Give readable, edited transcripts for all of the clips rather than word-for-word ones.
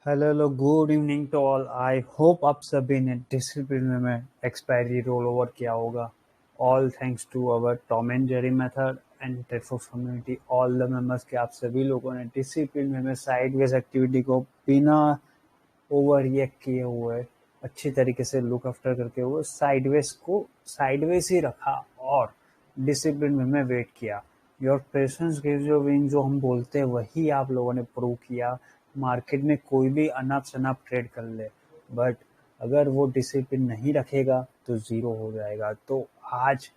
Hello good evening to all. I hope आप सभी ने डिसिप्लिन में एक्सपायरी रोल ओवर किया होगा। All thanks to our Tom and Jerry method and टेटफोर्स कम्युनिटी, ऑल द मेंबर्स के आप सभी लोगों ने डिसिप्लिन में साइडवेज एक्टिविटी को बिना ओवर रिएक्ट किए हुए अच्छी तरीके से लुक आफ्टर करके हुए साइडवेज को साइडवेज ही रखा और डिसिप्लिन में वेट किया। Your patience gives you wing, जो हम बोलते हैं वही आप लोगों ने प्रूव किया। मार्केट में कोई भी अनाप शनाप ट्रेड कर ले, बट अगर वो डिसिप्लिन नहीं रखेगा तो जीरो हो जाएगा। तो आज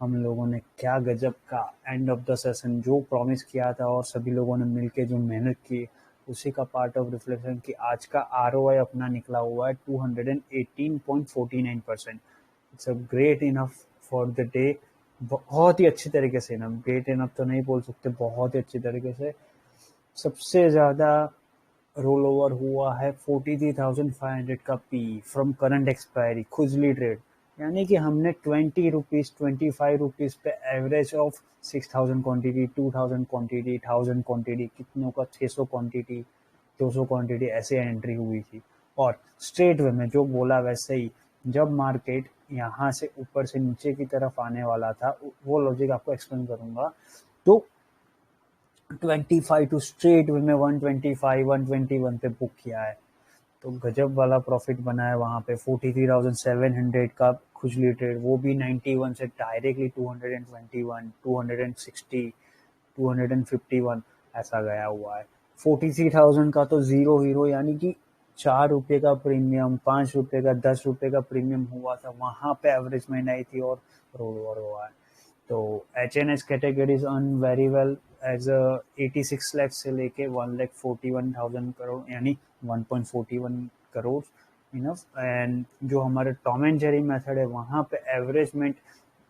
हम लोगों ने क्या गजब का एंड ऑफ द सेशन जो प्रॉमिस किया था और सभी लोगों ने मिलके जो मेहनत की, उसी का पार्ट ऑफ रिफ्लेक्शन कि आज का आरओआई अपना निकला हुआ है 218.49%। It's a great enough for the day. बहुत ही अच्छी तरीके से इनफ, ग्रेट इनफ तो नहीं बोल सकते, बहुत ही अच्छी तरीके से। सबसे ज़्यादा रोल ओवर हुआ है 43,500 का पी फ्रॉम करंट एक्सपायरी खुजली ट्रेड, यानी कि हमने 20 रुपीज़ 25 रुपीज़ पे average of 6,000 quantity, 2,000 quantity, 1,000 quantity, कितनों का 600 क्वांटिटी, 200 क्वांटिटी ऐसे एंट्री हुई थी। और स्ट्रेट वे में जो बोला वैसे ही, जब मार्केट यहाँ से ऊपर से नीचे की तरफ आने वाला था, वो लॉजिक आपको एक्सप्लेन करूंगा। तो 25 टू स्ट्रेट वे में 125 121 पे बुक किया है, तो गजब वाला प्रॉफिट बना है वहां पे। 43,700 का खुजली ट्रेड, वो भी 91 से डायरेक्टली 221 260 251 ऐसा गया हुआ है। 43,000 का तो जीरो हीरो, यानी कि 4 रुपए का प्रीमियम, 5 रुपए का, 10 रुपए का प्रीमियम हुआ था, वहां पे एवरेज में आई थी और रोल ओवर हुआ है। तो H N S categories earn very well as 86 lakh से लेके 1,41,000 करोड़, यानी 1.41 करोड़ इनफ। एंड जो हमारे टॉम एंड जेरी मेथड है, वहाँ पे एवरेजमेंट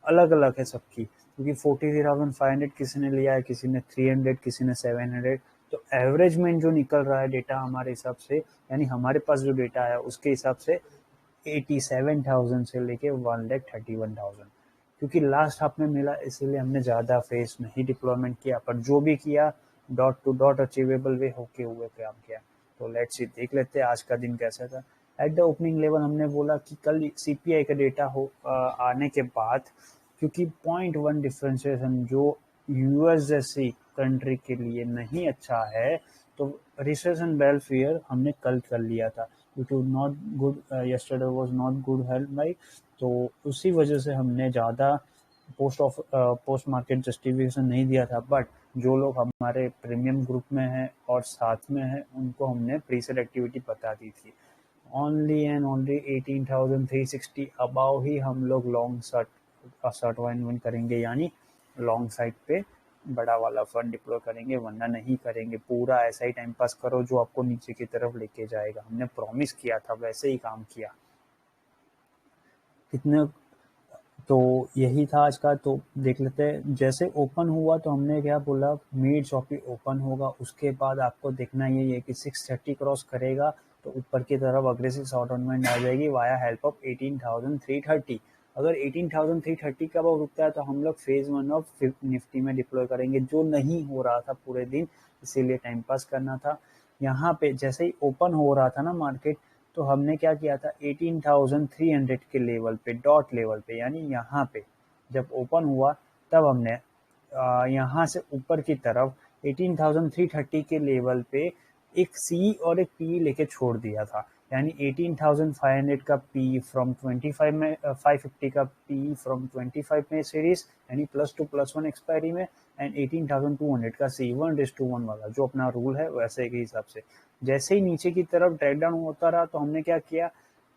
अलग अलग है सबकी, क्योंकि 43,500 किसी ने लिया है, किसी ने 300, किसी ने 700। तो एवरेजमेंट जो निकल रहा है डेटा हमारे हिसाब से, यानी हमारे पास जो डेटा है उसके हिसाब से 87,000 से लेके 1,31,000, क्योंकि लास्ट हाफ में मिला इसीलिए हमने ज़्यादा फेस नहीं डिप्लॉयमेंट किया, पर जो भी किया डॉट टू डॉट अचीवेबल वे होके हुए काम किया। तो लेट्स सी, देख लेते हैं आज का दिन कैसा था। एट द ओपनिंग लेवल हमने बोला कि कल सीपीआई का डेटा आने के बाद, क्योंकि 0.1 डिफ्रेंशिएशन जो यूएस जैसी कंट्री के लिए नहीं अच्छा है, तो रिसेशन बेल फियर हमने कल कर लिया था। It was not good, yesterday was not good health भाई। तो उसी वजह से हमने ज़्यादा पोस्ट मार्केट जस्टिफिकेशन नहीं दिया था, बट जो लोग हमारे प्रीमियम ग्रुप में हैं और साथ में हैं उनको हमने प्री सेल एक्टिविटी बता दी थी। ओनली एंड ओनली 18,360 अबाव ही हम लोग लॉन्ग शॉर्ट वन करेंगे, यानी लॉन्ग साइड पे बड़ा वाला फंड डिप्लॉय करेंगे, वरना नहीं करेंगे। पूरा ऐसा ही टाइम पास करो जो आपको नीचे की तरफ लेके जाएगा। हमने प्रॉमिस किया था, वैसे ही काम किया। कितने, तो यही था आज का। तो देख लेते हैं, जैसे ओपन हुआ तो हमने क्या बोला, मिड शॉपी ओपन होगा, उसके बाद आपको देखना ये है कि 630 क्रॉस करेगा तो ऊपर की तरफ अग्रेसिव शॉर्ट ऑनमेंट आ जाएगी वाया हेल्प ऑफ 18,330। अगर 18,330 का भाव रुकता है तो हम लोग फेज वन ऑफ निफ्टी में डिप्लॉय करेंगे, जो नहीं हो रहा था पूरे दिन, इसीलिए टाइम पास करना था। यहाँ पे जैसे ही ओपन हो रहा था ना मार्केट, तो हमने क्या किया था, 18,300 के लेवल पे, डॉट लेवल पे, यानी यहाँ पे जब ओपन हुआ तब हमने यहाँ से ऊपर की तरफ 18,330 के लेवल पे एक सी और एक पी लेके छोड़ दिया था, यानी 18,500 का पी फ्रॉम 25 में, 550 का पी फ्रॉम 25 में सीरीज, यानी +2+1 एक्सपायरी में, एंड 18,200 का सी 1:1 वाला जो अपना रूल है वैसे के हिसाब से। जैसे ही नीचे की तरफ ड्रैग डाउन होता रहा तो हमने क्या किया,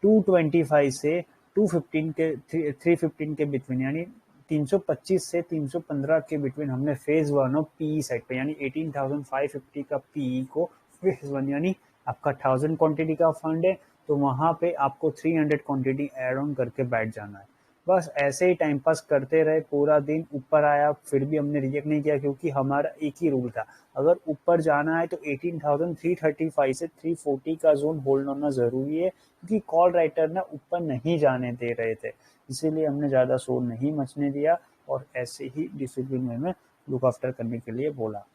225 से 215 के 315 के बिटवीन, यानी 325 से 315 के बिटवीन हमने phase one of P side पे, यानी 18,550 का पी को फेज वन, यानी आपका 1,000 क्वांटिटी का फंड है तो वहां पे आपको 300 क्वांटिटी एड ऑन करके बैठ जाना है। बस ऐसे ही टाइम पास करते रहे पूरा दिन। ऊपर आया फिर भी हमने रिजेक्ट नहीं किया, क्योंकि हमारा एक ही रूल था, अगर ऊपर जाना है तो 18,335 से 340 का जोन होल्ड होना जरूरी है, क्योंकि कॉल राइटर ना ऊपर नहीं जाने दे रहे थे, इसीलिए हमने ज़्यादा शोर नहीं मचने दिया और ऐसे ही डिसिप्लिन में लुक आफ्टर करने के लिए बोला।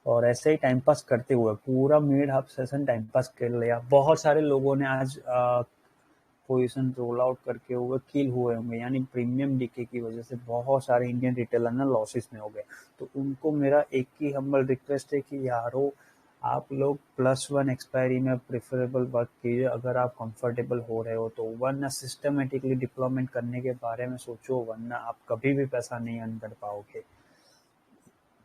और ऐसे ही टाइम पास करते हुए पूरा mid half session time pass कर लिया। बहुत सारे लोगों ने आज पोजीशन रोल आउट करके हुए किल हुए होंगे, यानी प्रीमियम डीके की वजह से बहुत सारे इंडियन रिटेलर ना लॉसेस में हो गए। तो उनको मेरा एक ही हम्बल रिक्वेस्ट है कि यारो आप लोग +1 एक्सपायरी में प्रेफरेबल वर्क कीजिए अगर आप कंफर्टेबल हो रहे हो तो, वरना सिस्टमेटिकली डिप्लॉयमेंट करने के बारे में सोचो, वरना आप कभी भी पैसा नहीं अर्न कर पाओगे।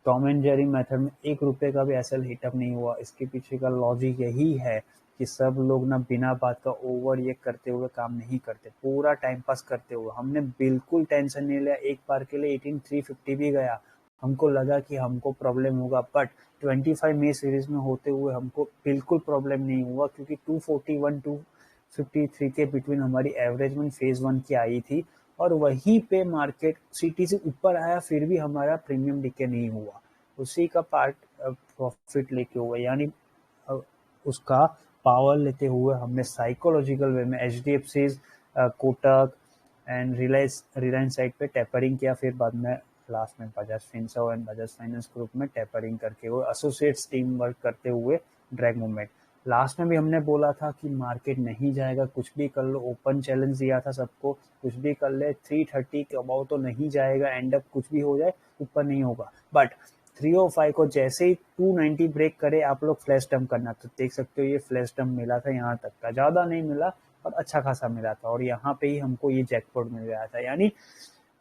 टॉम एंड जेरी मेथड में ₹1 का भी एसएल हिटअप नहीं हुआ। इसके पीछे का लॉजिक यही है कि सब लोग ना बिना बात का ओवर ये करते हुए काम नहीं करते, पूरा टाइम पास करते हुए। हमने बिल्कुल टेंशन नहीं लिया, एक बार के लिए 18350 भी गया, हमको लगा कि हमको प्रॉब्लम होगा, बट 25 मे सीरीज में होते हुए हमको बिल्कुल प्रॉब्लम नहीं हुआ, क्योंकि 241 253 के बिटवीन हमारी एवरेजमेंट फेज 1 की आई थी, और वहीं पे मार्केट सीटी से ऊपर आया, फिर भी हमारा प्रीमियम डीके नहीं हुआ। उसी का पार्ट प्रॉफिट लेके हुआ, यानी उसका पावर लेते हुए हमने साइकोलॉजिकल वे में HDFC, Kotak and Reliance side पे टेपरिंग किया, फिर बाद में लास्ट में Bajaj Finserv and Bajaj finance group में टेपरिंग करके हुए एसोसिएट्स टीम वर्क करते हुए ड्रैग मूवमेंट। लास्ट में भी हमने बोला था कि मार्केट नहीं जाएगा, कुछ भी कर लो, ओपन चैलेंज दिया था सबको, कुछ भी कर ले, 330 के अबाउ तो नहीं जाएगा, एंड अप कुछ भी हो जाए ऊपर नहीं होगा। बट 305 को जैसे ही 290 ब्रेक करे आप लोग फ्लैश डंप करना, तो देख सकते हो ये फ्लैश डंप मिला था, यहाँ तक का ज्यादा नहीं मिला और अच्छा खासा मिला था, और यहाँ पे ही हमको ये जैकपॉट मिल गया था। यानी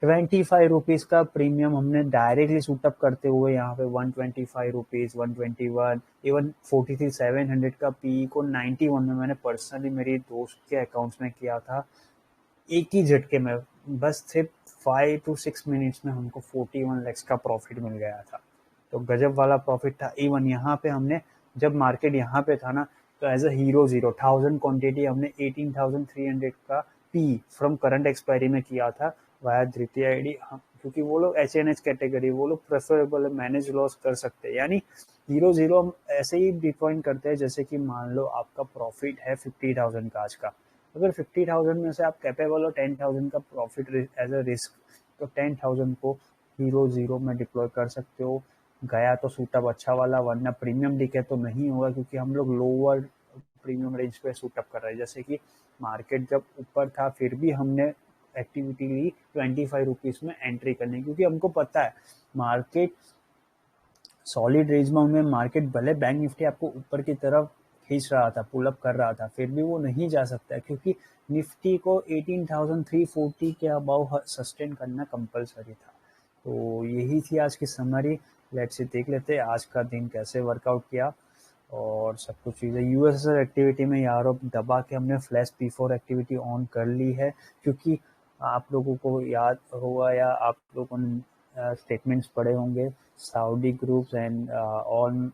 25 रुपीज का प्रीमियम हमने डायरेक्टली सूटअप करते हुए यहाँ पे 125 रुपीज, 121, इवन 43,700 का पी को 91 में मैंने पर्सनली मेरी दोस्त के अकाउंट्स में किया था, एक ही झटके में, बस सिर्फ 5 to 6 मिनट्स में हमको 41 lakhs का प्रॉफिट मिल गया था। तो गजब वाला प्रॉफिट था। इवन यहाँ पे हमने, जब मार्केट यहाँ पे था ना, तो एज अ हीरो 1000 क्वांटिटी हमने 18,300 का पी फ्रॉम करंट एक्सपायरी में किया था वाया द्वितीय आईडी, क्योंकि वो लोग एच कैटेगरी, वो लोग प्रेफरेबल मैनेज लॉस कर सकते हैं। यानी हीरो हम ऐसे ही डिफाइन करते हैं, जैसे कि मान लो आपका प्रॉफिट है 50,000 का आज का, अगर 50,000 में से आप कैपेबल हो 10,000 का प्रॉफिट एज अ रिस्क, तो 10,000 को हीरो में डिप्लॉय कर सकते हो। गया तो सूटअप अच्छा वाला, वरना प्रीमियम डीके तो नहीं होगा, क्योंकि हम लोग लोअर प्रीमियम रेंज पे सूटअप कर रहे हैं। जैसे कि मार्केट जब ऊपर था फिर भी हमने एक्टिविटी ली 25 रुपीज में एंट्री करने, क्योंकि हमको पता है मार्केट सॉलिड रेंज में मार्केट भले बैंक निफ्टी आपको ऊपर की तरफ खींच रहा था, पुल अप कर रहा था, फिर भी वो नहीं जा सकता, क्योंकि निफ्टी को 18,340 के अबाव सस्टेन करना कंपलसरी था। तो यही थी आज की समरी। लेट्स से देख लेते हैं आज का दिन कैसे वर्कआउट किया और सब कुछ चीज़ें। यूएसएसआर एक्टिविटी में यार दबा के हमने फ्लैश P4 एक्टिविटी ऑन कर ली है, क्योंकि आप लोगों को याद होगा या आप लोगों ने स्टेटमेंट्स पढ़े होंगे, Saudi groups and all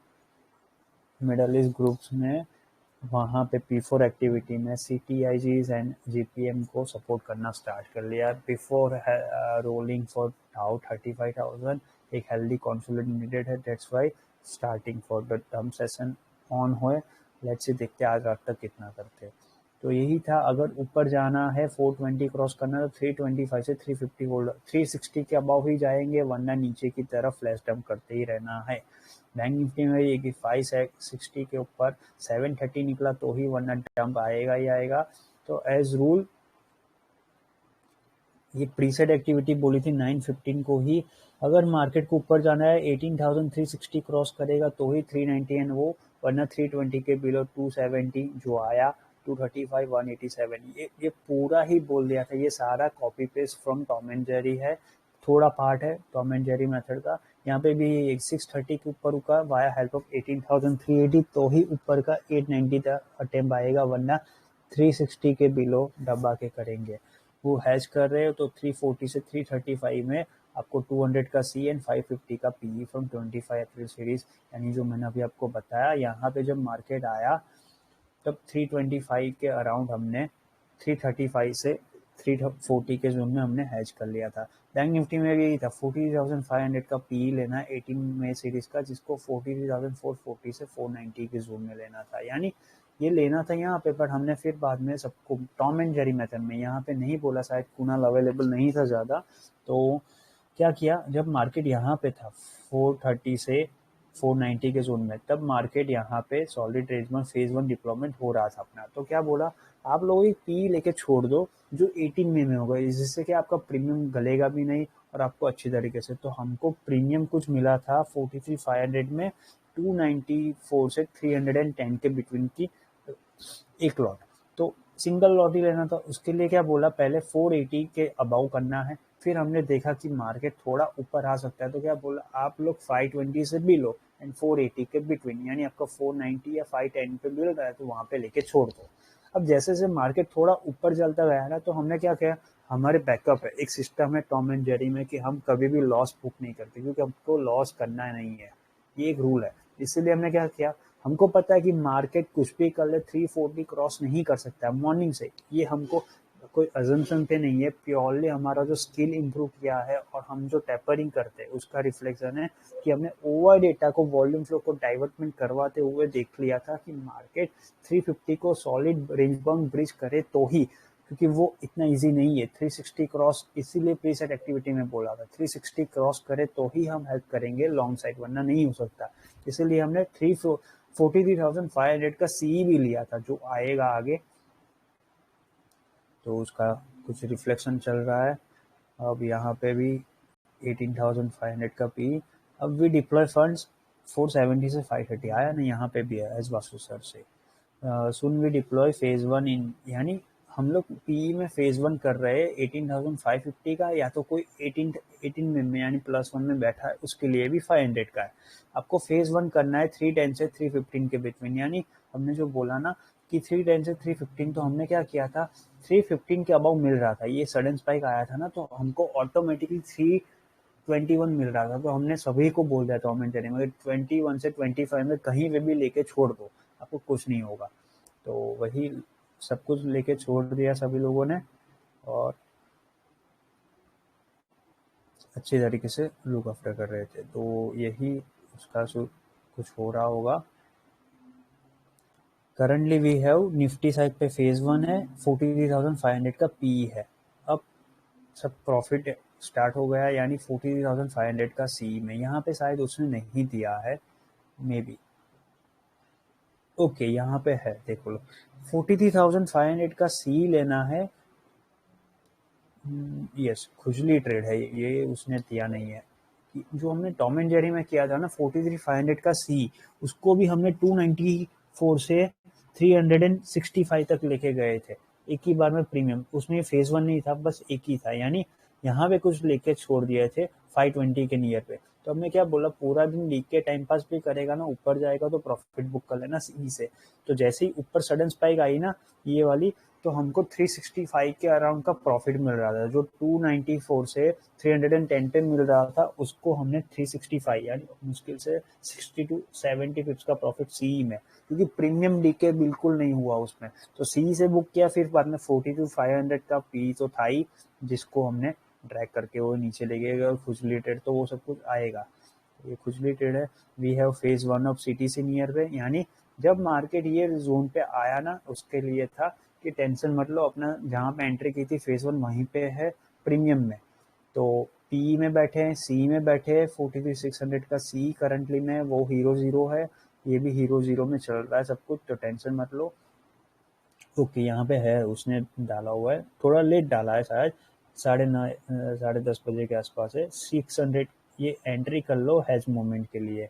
middle east groups में, वहाँ पे P4 एक्टिविटी में CTIGs एंड GPM को सपोर्ट करना स्टार्ट कर लिया। बिफोर रोलिंग फॉर डाउ 35,000 एक हेल्दी कॉन्सोलिडेट नीडेड है, that's why starting for the term session on हुए। लेट्स से देखते हैं आज रात तक कितना करते हैं। तो यही था, अगर ऊपर जाना है 420 क्रॉस करना है तो 325 से 350 होल्ड, 360 के अबाव ही जाएंगे, वरना नीचे की तरफ फ्लैश डंप करते ही रहना है। बैंक निफ्टी में ये कि 560 के ऊपर 730 निकला तो ही, वरना डंप आएगा ही आएगा। तो एज रूल ये प्रीसेट एक्टिविटी बोली थी 915 को ही, अगर मार्केट को ऊपर जाना है 18,360 क्रॉस करेगा तो ही 390 एंड वो, वरना 320 के बिलो 270 जो आया, 235 187, ये पूरा ही बोल दिया था। ये सारा copy paste from Tom and Jerry है, थोड़ा पार्ट है टॉम एंड जेरी मेथड का। यहाँ पे भी 630 के ऊपर रुका वाया हेल्प ऑफ 18,380 तो ही ऊपर का 890 तक अटेम्प्ट आएगा, वरना 360 के बिलो दबा के करेंगे। वो हैच कर रहे हो तो 340 से 335 में आपको 200 का सी एंड 550 का पीई फ्रॉम 25 अप्रैल सीरीज, यानी जो मैंने अभी आपको बताया। यहाँ पे जब मार्केट आया तब 325 के अराउंड हमने 335 से 340 के जोन में हमने हैच कर लिया था। बैंक निफ्टी में भी यही था, 43,500 का पीई लेना 18 में सीरीज का, जिसको 43,440 से 490 के जोन में लेना था। यानी ये लेना था यहाँ पे, पर हमने फिर बाद में सबको टॉम एंड जेरी मेथड में, यहाँ पे नहीं बोला, शायद कुनाल अवेलेबल नहीं था ज़्यादा, तो क्या किया, जब मार्केट यहाँ पे था 430 से 490 के जोन में, तब मार्केट यहाँ पे सॉलिड रेंज में फेज 1 डिप्लॉयमेंट हो रहा था अपना। तो क्या बोला, आप लोग एक पी लेके छोड़ दो जो 18 में होगा, जिससे कि आपका प्रीमियम गलेगा भी नहीं और आपको अच्छी तरीके से। तो हमको प्रीमियम कुछ मिला था 43,500 में 294 से 310 के बिटवीन की एक लॉट। तो सिंगल लॉट ही लेना था, उसके लिए क्या बोला, पहले 480 के अबाउ करना है। फिर हमने देखा कि मार्केट थोड़ा ऊपर आ सकता है, तो क्या बोला, आप लोग 520 से भी लो एंड 480 के बिटवीन, यानी आपका 490 या 510 पे मिल रहा है तो वहां पे लेके छोड़ दो। अब जैसे जैसे मार्केट थोड़ा ऊपर चलता गया ना, तो हमने क्या किया, हमारे बैकअप है, एक सिस्टम है टॉम एंड जेरी में कि हम कभी भी लॉस बुक नहीं करते, क्योंकि हमको लॉस करना नहीं है, ये एक रूल है। इसीलिए हमने क्या किया, हमको पता है कि मार्केट कुछ भी कर ले 340 क्रॉस नहीं कर सकता है मॉर्निंग से, ये हमको कोई अजम्पशन पे नहीं है, प्योरली हमारा जो स्किल इंप्रूव किया है और हम जो टेपरिंग करते हैं उसका रिफ्लेक्शन है कि हमने ओवर डेटा को, वॉल्यूम फ्लो को डाइवर्टमेंट करवाते हुए देख लिया था कि मार्केट 350 को सॉलिड रेंज बाउंड ब्रिज करे तो ही, क्योंकि वो इतना इजी नहीं है 360 क्रॉस, इसीलिए प्रीसेट एक्टिविटी में बोला था 360 क्रॉस करे तो ही हम हेल्प करेंगे लॉन्ग साइड, वरना नहीं हो सकता। इसीलिए हमने 43,500 का सी भी लिया था, जो आएगा आगे, तो उसका कुछ रिफ्लेक्शन चल रहा है। अब यहाँ पे भी 18,500 का पी। अब वी डिप्लॉय फंड्स 470 से 530 आया ना, यहाँ पे भी है एज वासु सर से। सुन वी डिप्लॉय फेज 1 इन, यानी हम लोग पी में फेज 1 कर रहे हैं 18,550 का, या तो कोई 18 में यानी +1 में बैठा है उसके लिए भी 500 का है। आपको फेज 1 करना है 310 से 315 के बिटवीन, यानी हमने जो बोला ना कि 310 से 315, तो हमने क्या किया था, 315 के अबाउ मिल रहा था, ये सडन स्पाइक आया था ना, तो हमको ऑटोमेटिकली 321 मिल रहा था, तो हमने सभी को बोल दिया था कमेंटरी में 21 से 25 में कहीं पे भी लेके छोड़ दो, आपको कुछ नहीं होगा। तो वही सब कुछ लेके छोड़ दिया सभी लोगों ने, और अच्छी तरीके से लुक आफ्टर कर रहे थे। तो यही उसका कुछ हो रहा होगा। Currently we have Nifty side पे फेज 1 है, 43,500 का पी है। अब सब प्रॉफिट स्टार्ट हो गया, यानी 43,500 का सी में, यहाँ पे शायद उसने नहीं दिया है, मे बी, ओके यहाँ पे है, देखो लो 43,500 का सी लेना है। यस, खुजली ट्रेड है ये, उसने दिया नहीं है। जो हमने टॉम एंड जेरी में किया था ना 43,500 का सी, उसको भी हमने 294 से 365 तक लेके गए थे एक ही बार में प्रीमियम, उसमें फेज 1 नहीं था, बस एक ही था, यानी यहाँ पे कुछ लेके छोड़ दिए थे 520 के नियर पे। तो हमने क्या बोला, पूरा दिन लीक के टाइम पास भी करेगा ना, ऊपर जाएगा तो प्रॉफिट बुक कर लेना सी से। तो जैसे ही ऊपर सडन स्पाइक आई ना ये वाली, तो हमको 365 के अराउंड का प्रॉफिट मिल रहा था, जो 294 से 310 पे मिल रहा था, उसको हमने 365 यानी मुश्किल से 60 to 70 पिप्स का प्रॉफिट सी में, क्योंकि प्रीमियम डीके बिल्कुल नहीं हुआ उसमें, तो सी से बुक किया। फिर बाद में 42,500 का पी तो था ही, जिसको हमने ड्रैग करके वो नीचे ले गए, और खुजली ट्रेड तो वो सब कुछ आएगा, ये खुजली ट्रेड है। We have phase 1 of CTC near पे, यानी जब मार्केट ये जोन पे आया ना, उसके लिए था कि टेंशन मत लो, अपना जहाँ पे एंट्री की थी फेज 1 वहीं पे है प्रीमियम में। तो पी में बैठे हैं, सी में बैठे हैं, 43,600 का सी करंटली में, वो हीरो जीरो है, ये भी हीरो जीरो में चल रहा है सब कुछ, तो टेंशन मत लो। ओके यहाँ पे है, उसने डाला हुआ है, थोड़ा लेट डाला है शायद, 9:30 बजे के आसपास है 600, ये एंट्री कर लो हैज मोमेंट के लिए,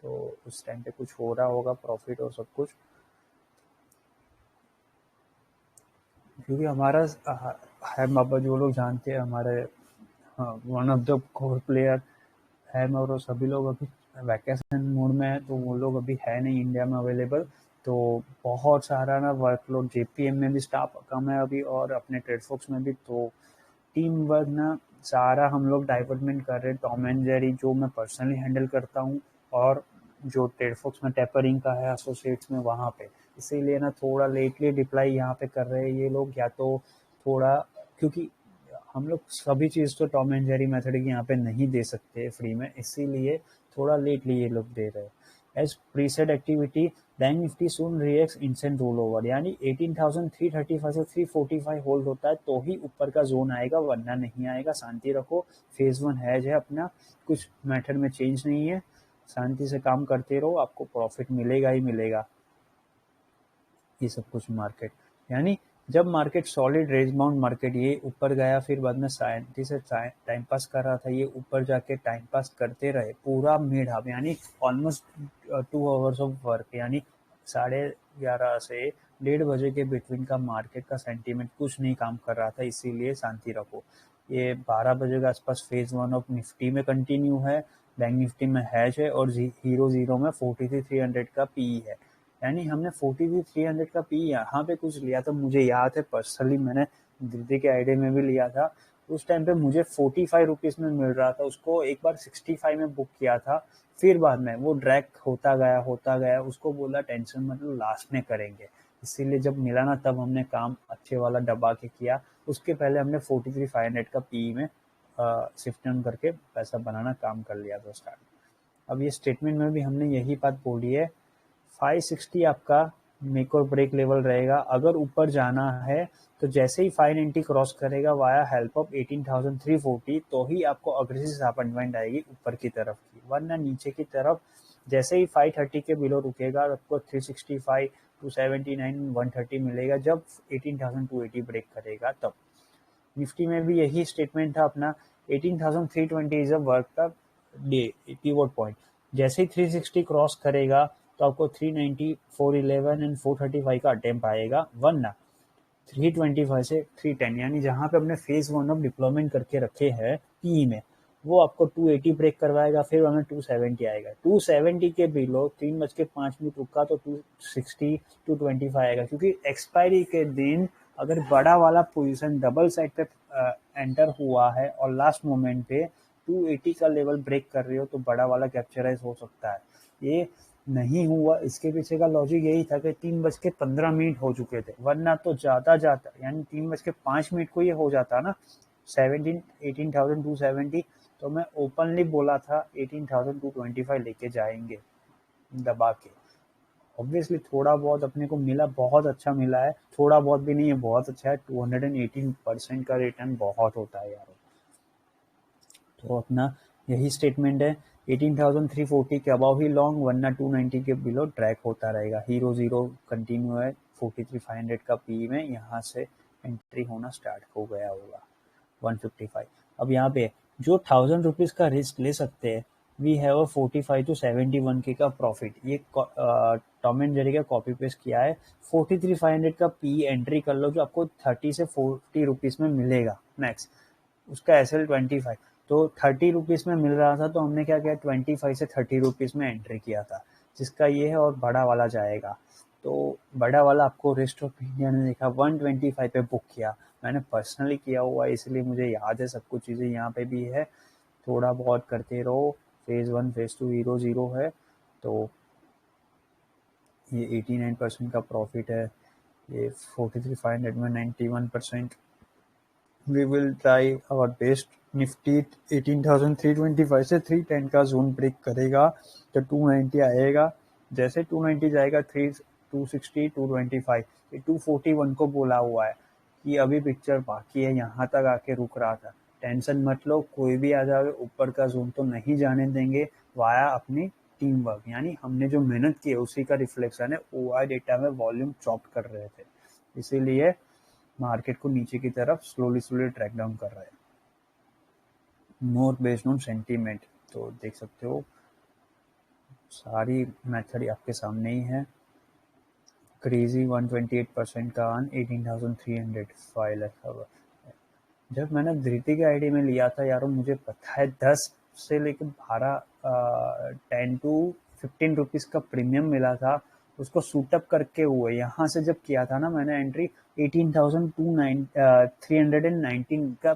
तो उस टाइम पे कुछ हो रहा होगा प्रॉफिट और सब कुछ, क्योंकि हमारा है बाबा, जो लोग जानते हैं हमारे, हाँ, one of the core player है, और सभी लोग अभी वैकेशन मोड में है, तो वो लोग अभी है नहीं इंडिया में अवेलेबल, तो बहुत सारा ना वर्कलोड, जेपीएम में भी स्टाफ कम है अभी, और अपने ट्रेडफॉक्स में भी, तो टीम वर्क ना सारा हम लोग डाइवर्टमेंट कर रहे हैं। टॉम एंड जेरी जो मैं पर्सनली हैंडल करता हूँ, और जो ट्रेडफॉक्स में टेपरिंग का है एसोसिएट्स में वहाँ पे, इसीलिए ना थोड़ा लेटली रिप्लाई यहाँ पे कर रहे हैं ये लोग, या तो थोड़ा, क्योंकि हम लोग सभी चीज़ तो टॉम एंड जेरी मेथड की यहाँ पे नहीं दे सकते फ्री में, इसीलिए थोड़ा लेटली ये लोग दे रहे हैं। As preset activity, Bank Nifty soon reacts instant roll over, यानी 18,335 से 345 होल्ड होता है तो ही ऊपर का जोन आएगा, वरना नहीं आएगा, शांति रखो। फेज 1 हैज है अपना, कुछ मेथड में चेंज नहीं है, शांति से काम करते रहो, आपको प्रॉफिट मिलेगा ही मिलेगा। ये सब कुछ मार्केट, यानी जब market solid range bound market ये ऊपर गया, फिर बाद में शांति से टाइम पास कर रहा था, ये ऊपर जाके टाइम पास करते रहे पूरा मिड हाफ, यानी ऑलमोस्ट 2 आवर्स ऑफ वर्क, यानी 11:30 से 1:30 के बिटवीन का मार्केट का सेंटीमेंट कुछ नहीं काम कर रहा था, इसीलिए शांति रखो। ये 12 बजे के आसपास फेज 1 ऑफ निफ्टी में कंटिन्यू है, बैंक निफ्टी में हैच है, और हीरो जीरो में 43,300 का पीई है। यानी हमने 43,300 का पी यहाँ पे कुछ लिया था, मुझे याद है पर्सनली मैंने दीदी के आईडी में भी लिया था। उस टाइम पे मुझे 45 रुपीज़ में मिल रहा था, उसको एक बार 65 में बुक किया था, फिर बाद में वो ड्रैग होता गया, उसको बोला टेंशन मतलब लास्ट में करेंगे, इसीलिए जब मिला ना तब हमने काम अच्छे वाला दबा के किया। उसके पहले हमने 43,500 का पी में शिफ्ट ऑन करके पैसा बनाना काम कर लिया था स्टार्ट। अब ये स्टेटमेंट में भी हमने यही बात बोली है, 560 आपका मेक और ब्रेक लेवल रहेगा। अगर ऊपर जाना है तो जैसे ही 590 क्रॉस करेगा वाया हेल्प ऑफ 18,340, तो ही आपको अग्रेसिव अपॉइंटमेंट आएगी ऊपर की तरफ की, वरना नीचे की तरफ जैसे ही 530 के बिलो रुकेगा आपको 365, 279, 130 मिलेगा जब 18,280 ब्रेक करेगा तब। निफ्टी में भी यही स्टेटमेंट था अपना, 18,320 इज अ वर्क का डे पिवट पॉइंट, जैसे ही 360 क्रॉस करेगा तो आपको 390, 411 एंड 435 का अटेम्प्ट आएगा, वरना 325 से 310, यानी जहां पे अपने फेज 1 ऑफ डिप्लॉयमेंट करके रखे हैं पी में, वो आपको 280 ब्रेक करवाएगा, फिर हमें 270 आएगा। 270 के बिलो 3:05 रुका तो 260, 225 आएगा, क्योंकि एक्सपायरी के दिन अगर बड़ा वाला पोजीशन डबल साइड पे एंटर हुआ है और लास्ट मोमेंट पे 280 का लेवल ब्रेक कर रहे हो तो बड़ा वाला कैप्चराइज हो सकता है। ये नहीं हुआ, इसके पीछे का लॉजिक यही था कि 3:15 हो चुके थे, वरना तो ज्यादा जाता, यानी 3:05 को ये हो जाता ना 18,270, तो मैं ओपनली बोला था 18,225 लेके जाएंगे दबा के। ऑब्वियसली थोड़ा बहुत अपने को मिला, बहुत अच्छा मिला है, थोड़ा बहुत भी नहीं है, बहुत अच्छा है, 218% का रिटर्न बहुत होता है यार। तो अपना यही स्टेटमेंट है, 18,340 के अबाव ही लॉन्ग, वरना 290 के बिलो ट्रैक होता रहेगा। हीरो जीरो कंटिन्यू है 43,500 का पी में, यहाँ से एंट्री होना स्टार्ट हो गया होगा 155। अब यहाँ पे जो 1,000 रुपीज का रिस्क ले सकते हैं, वी हैव अ 45 to 71 के का प्रॉफिट। ये टॉम एंड जेरी का कॉपी पेस्ट किया है। 43,500 का पी एंट्री कर लो, जो आपको 30 से 40 रुपीज में मिलेगा मैक्स, उसका एसएल 25, तो 30 रुपीज में मिल रहा था, तो हमने क्या किया 25 से 30 रुपीज में एंट्री किया था, जिसका ये है, और बड़ा वाला जाएगा। तो बड़ा वाला आपको रेस्ट ऑफ इंडिया ने देखा 125 पे बुक किया, मैंने पर्सनली किया हुआ है इसलिए मुझे याद है सब कुछ चीज़ें, यहाँ पे भी है। थोड़ा बहुत करते रहो, फेज 1 फेज 2 हीरो जीरो है, तो ये 89% का प्रॉफिट है। ये 43,500 में 91%। We will try our best. Nifty 18,325 से 310 का जोन ब्रेक करेगा तो 290 आएगा, जैसे 290 जाएगा 260, 225, ये 241 को बोला हुआ है कि अभी पिक्चर बाकी है, यहाँ तक आके रुक रहा था। टेंशन मत लो, कोई भी आ जाए ऊपर का जोन तो नहीं जाने देंगे, वाया अपनी टीम वर्क, यानी हमने जो मेहनत की है उसी का रिफ्लेक्शन है। ओआई डेटा में वॉल्यूम चॉप कर रहे थे, इसीलिए मार्केट को नीचे की तरफ स्लोली ट्रैक डाउन कर रहा है, मोर बेस्ड ऑन सेंटीमेंट। तो देख सकते हो सारी मेथड आपके सामने ही है। क्रेजी 128% का अर्न 18,300 फाइल है। जब मैंने धृति के आईडी में लिया था यारो, मुझे पता है 10 से लेकर 12 10 to 15 रुपीज का प्रीमियम मिला था, उसको सूटअप करके हुए यहाँ से जब किया था ना मैंने एंट्री 18,319 का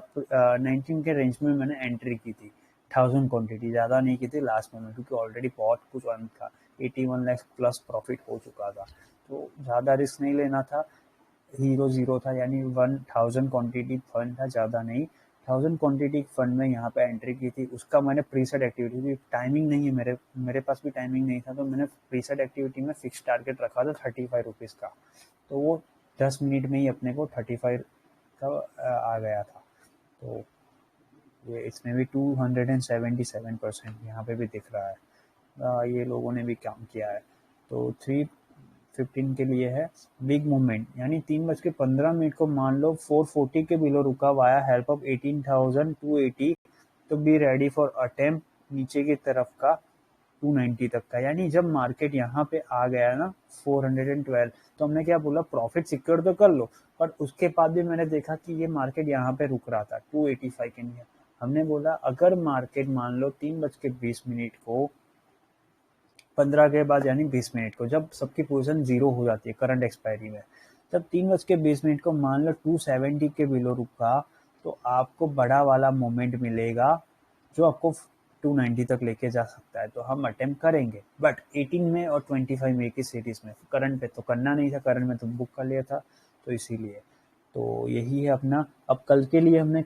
19 के रेंज में मैंने एंट्री की थी। 1,000 क्वांटिटी, ज़्यादा नहीं की थी लास्ट में, क्योंकि ऑलरेडी बहुत कुछ अर्न था, 81 लाख प्लस प्रॉफिट हो चुका था, तो ज़्यादा रिस्क नहीं लेना था। हीरो जीरो था, यानी 1,000 क्वांटिटी फंड था, ज़्यादा नहीं। 1,000 क्वांटिटी फंड में यहाँ पे एंट्री की थी, उसका मैंने प्रीसेट एक्टिविटी की, टाइमिंग नहीं है मेरे पास भी टाइमिंग नहीं था, तो मैंने प्रीसेट एक्टिविटी में फिक्स टारगेट रखा था 35 रुपीज़ का, तो वो 10 मिनट में ही अपने को 35 का आ गया था। तो ये इसमें भी 277% यहाँ पे भी दिख रहा है। ये लोगों ने भी काम किया है। तो 3:15 के लिए है बिग मूवमेंट, यानी 3:15 को मान लो 440 के बिलो रुका वाया हेल्प ऑफ 18,280, तो बी रेडी फॉर अटेम्प्ट नीचे की तरफ का 290 तक का। यानी जब मार्केट यहाँ पे आ गया ना 412, तो हमने क्या बोला, प्रॉफिट सिक्योर तो कर लो, पर उसके बाद भी मैंने देखा कि ये मार्केट यहाँ पे रुक रहा था 285 के नियर। हमने बोला अगर मार्केट मान लो 3:20 को 15 के बाद यानी 20 मिनट को, जब सबकी पोजीशन जीरो हो जाती है करंट एक्सपायरी में, तब 3:20 को मान लो 270 के बिलो रुका, तो आपको बड़ा वाला मोमेंट मिलेगा जो आपको 290 तक लेके जा सकता है। तो हम अटेम्प्ट करेंगे, बट 18 में और 25 में की सीरीज में, करंट पे तो करना नहीं था, करंट में तो बुक कर लिया था, तो इसीलिए। तो यही है अपना। अब कल के लिए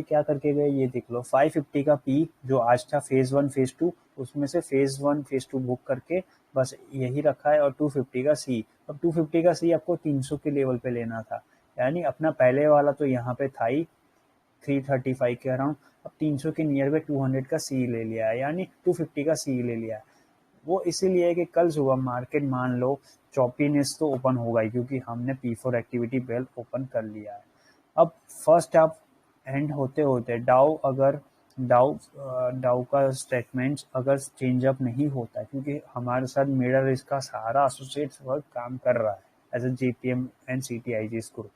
क्या करके गए ये देख लो। 550 का पी जो आज था फेज 1 फेज 2, उसमें से फेज 1 फेज 2 बुक करके बस यही रखा है, और 250 का सी। अब 250 का सी आपको 300 के लेवल पे लेना था, यानी अपना पहले वाला तो यहाँ पे था ही 335 के अराउंड, अब 300 के नियर पे 200 का सी ले लिया है, यानी 250 का सी ले लिया है। वो इसीलिए कि कल सुबह मार्केट मान लो चॉपीनेस तो ओपन होगा ही, क्योंकि हमने P4 एक्टिविटी बेल ओपन कर लिया है। अब फर्स्ट हाफ एंड होते होते डाउ का स्टेटमेंट्स अगर चेंज अप नहीं होता है, क्योंकि हमारे साथ मिरर इसका सारा एसोसिएट्स वर्क काम कर रहा है as a JPM and CTIG group.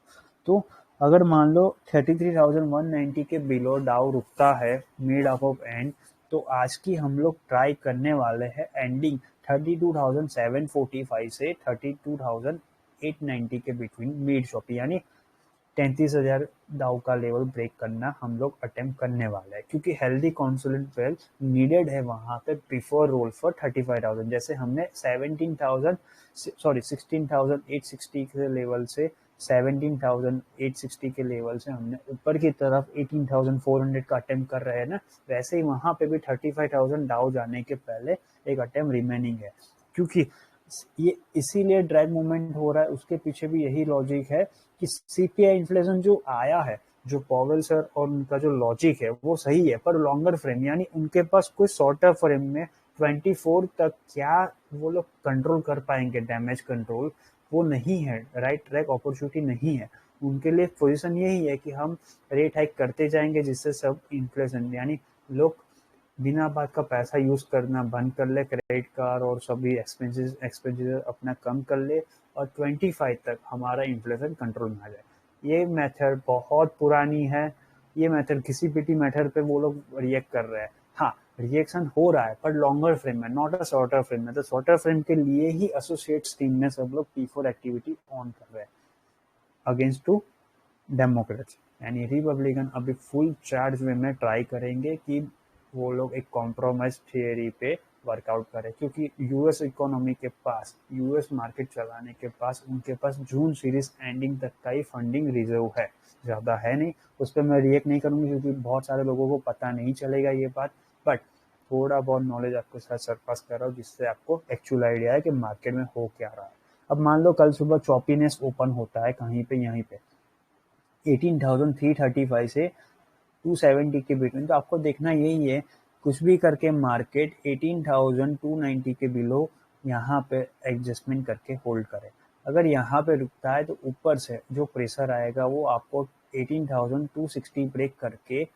तो अगर मान लो 33,190 के बिलो डाउ रुकता है मिड ऑफ एंड, तो आज की हम लोग ट्राई करने वाले हैं एंडिंग 32,745 से 32,890 के बिटवीन मिड शॉप, यानी 33,000 डाउ का लेवल ब्रेक करना हम लोग अटेम्प्ट करने वाले हैं, क्योंकि हेल्दी कॉन्सोलिडेट नीडेड है वहां पे बिफोर रोल फॉर 35,000। जैसे हमने 16,860 के लेवल से 17,860 के लेवल से हमने ऊपर की तरफ 18,400 का अटेम्प्ट कर रहे हैं ना, वैसे ही वहां पे भी 35,000 डाउ जाने के पहले एक अटेम्प्ट रिमेनिंग है। क्योंकि ये इसीलिए ड्रैग मूवमेंट हो रहा है, उसके पीछे भी यही लॉजिक है कि CPI इन्फ्लेशन जो आया है, जो पॉवेल सर और उनका जो लॉजिक है वो सही है, पर लॉन्गर फ्रेम, यानी उनके पास कोई शॉर्टर फ्रेम में 24 तक क्या वो लोग कंट्रोल कर पाएंगे, डैमेज कंट्रोल वो नहीं है, राइट ट्रैक अपॉर्चुनिटी नहीं है उनके लिए। पोजीशन यही है कि हम रेट हाइक करते जाएंगे, जिससे सब इन्फ्लेशन, यानी लोग बिना बात का पैसा यूज करना बंद कर ले, क्रेडिट कार्ड और सभी एक्सपेंसेस अपना कम कर ले, और 25 तक हमारा इन्फ्लेशन कंट्रोल में आ जाए। ये मेथड बहुत पुरानी है, ये मेथड किसी पीटी मेथड पे वो लोग रिएक्ट कर रहे हैं। हाँ, रिएक्शन हो रहा है पर लॉन्गर फ्रेम में, नॉट अ शॉर्टर फ्रेम में। तो शॉर्टर फ्रेम के लिए ही एसोसिएट्स टीम में सब लोग P4 एक्टिविटी ऑन कर रहे हैं अगेंस्ट टू डेमोक्रेट्स, यानी रिपब्लिकन अभी फुल चार्ज वे में ट्राई करेंगे कि वो लोग एक कॉम्प्रोमाइज थियरी पे वर्कआउट करें, क्योंकि यूएस इकोनॉमी के पास, यूएस मार्केट चलाने के पास, उनके पास जून सीरीज एंडिंग तक का ही फंडिंग रिजर्व है, ज़्यादा है नहीं। उस पर मैं रिएक्ट नहीं करूँगी क्योंकि बहुत सारे लोगों को पता नहीं चलेगा ये बात, बट थोड़ा बहुत नॉलेज आपके साथ सरपास कर रहा हूँ, जिससे आपको एक्चुअल आइडिया है कि मार्केट में हो क्या रहा है। अब मान लो कल सुबह चॉपीनेस ओपन होता है कहीं पे, यहीं पे 18,335 से 270 के बिटवीन, तो आपको देखना यही है कुछ भी करके मार्केट 18,290 के बिलो यहाँ पे एडजस्टमेंट करके होल्ड करे। अगर यहाँ पे रुकता है तो ऊपर से जो प्रेशर आएगा वो आपको 18,260 ब्रेक करके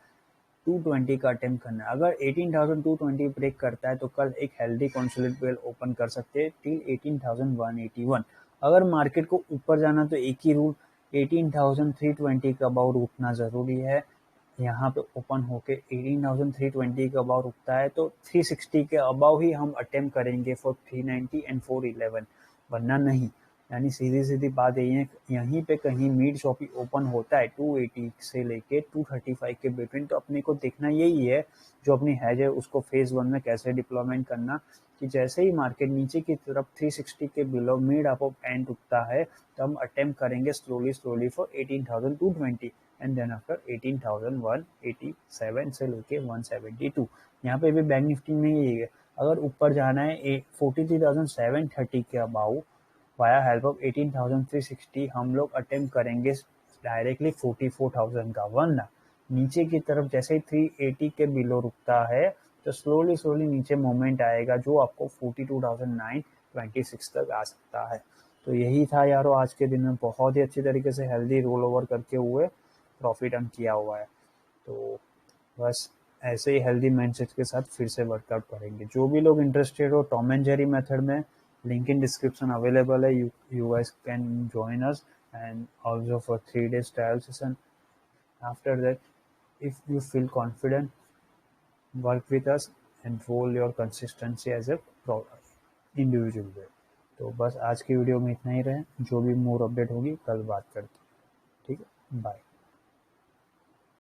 220 का अटेम्प्ट करना है। अगर 18,220 ब्रेक करता है तो कल एक हेल्दी कॉन्सोलिडेट बेल ओपन कर सकते हैं टिल 18,181। अगर मार्केट को ऊपर जाना तो एक ही रूल, 18,320 का अबाउ रुकना जरूरी है। यहाँ पे ओपन होके 18,320 का अबाउ रुकता है तो 360 के अबाउ ही हम अटेम्प्ट करेंगे फॉर 390 एंड 411, वरना नहीं। यानी सीधी सीधी बात यही है, यहीं पे कहीं मिड शॉपी ओपन होता है 280 से लेके 235 के बिटवीन, तो अपने को देखना यही है जो अपनी हैज है उसको फेज 1 में कैसे डिप्लॉयमेंट करना, कि जैसे ही मार्केट नीचे की तरफ 360 के below mid up off and रुकता है तो हम अटेम्प्ट करेंगे slowly for 18,220 and then after 18,187 से लेके 172। यहाँ पे भी बैंक निफ्टी में यही है, अगर ऊपर जाना है 43,730 के अबाउ वाया हेल्प ऑफ 18,360, हम लोग अटेम्प्ट करेंगे डायरेक्टली 44,000 का, वरना नीचे की तरफ जैसे ही 380 के बिलो रुकता है तो स्लोली स्लोली नीचे मोमेंट आएगा जो आपको 42,926 तक आ सकता है। तो यही था यारो आज के दिन में, बहुत ही अच्छी तरीके से हेल्दी रोल ओवर करके हुए प्रॉफिट अर्न किया हुआ है। तो बस ऐसे ही हेल्दी माइंडसेट के साथ फिर से वर्कआउट करेंगे। जो भी लोग इंटरेस्टेड हो टॉम एंड जेरी मेथड में, लिंक इन डिस्क्रिप्शन अवेलेबल है, you guys can join us and also for 3 days trial session. After that if you feel confident, work with us and roll your consistency as a individual way। तो बस आज की video में इतना ही रहे, जो भी मोर अपडेट होगी कल बात करते हैं। ठीक है, बाय।